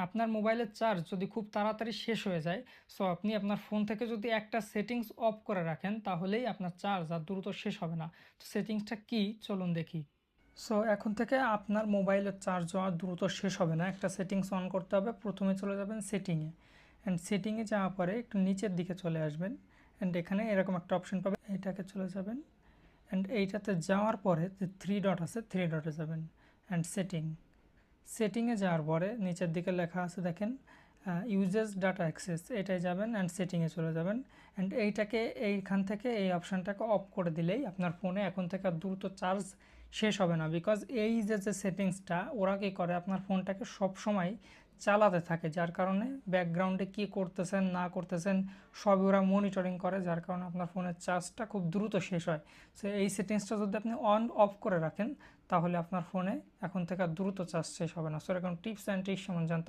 আপনার মোবাইলের চার্জ যদি খুব তাড়াতাড়ি শেষ হয়ে যায়, সো আপনি আপনার ফোন থেকে যদি একটা সেটিংস অফ করে রাখেন, তাহলেই আপনার চার্জ আর দ্রুত শেষ হবে না। তো সেটিংসটা কি, চলুন দেখি। সো এখন থেকে আপনার মোবাইলের চার্জ আর দ্রুত শেষ হবে না। একটা সেটিংস অন করতে হবে। প্রথমে চলে যাবেন সেটিংয়ে, অ্যান্ড সেটিংয়ে যাওয়ার পরে একটু নিচের দিকে চলে আসবেন, অ্যান্ড এখানে এরকম একটা অপশন পাবেন, এটাকে চলে যাবেন, অ্যান্ড এইটাতে যাওয়ার পরে যে থ্রি ডট আছে, থ্রি ডটে যাবেন, অ্যান্ড সেটিংয়ে যাওয়ার পরে নিচের দিকে লেখা আছে দেখেন, ইউজেস ডাটা অ্যাক্সেস, এটাই যাবেন অ্যান্ড সেটিংয়ে চলে যাবেন, অ্যান্ড এইটাকে এইখান থেকে এই অপশানটাকে অফ করে দিলেই আপনার ফোনে এখন থেকে আর দ্রুত চার্জ শেষ হবে না। বিকজ এই যে সেটিংসটা ওরা কী করে, আপনার ফোনটাকে সব সময় চালাতে থাকে, যার কারণে ব্যাকগ্রাউন্ডে কি করতেছেন না করতেছেন সবই ওরা মনিটরিং করে, যার কারণে আপনার ফোনের চার্জটা খুব দ্রুত শেষ হয়। সো এই সেটিংসটা যদি আপনি অন অফ করে রাখেন, তাহলে আপনার ফোনে এখন থেকে আর দ্রুত চার্জ শেষ হবে না। সো এরকম টিপস অ্যান্ড ট্রিক্স যেমন জানতে